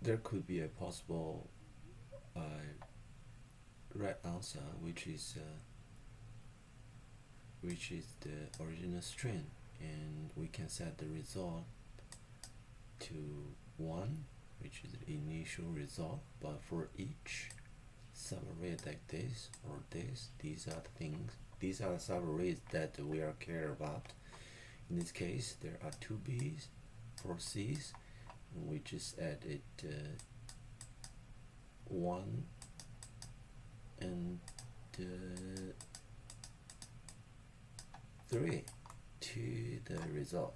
there could be a possible right answer, which is the original string, and we can set the result to 1, which is the initial result. But for each subarray like this or this, these are the subarrays that we are care about. In this case, there are 2 B's, 4 C's, and we just added 1 and 3 to the result.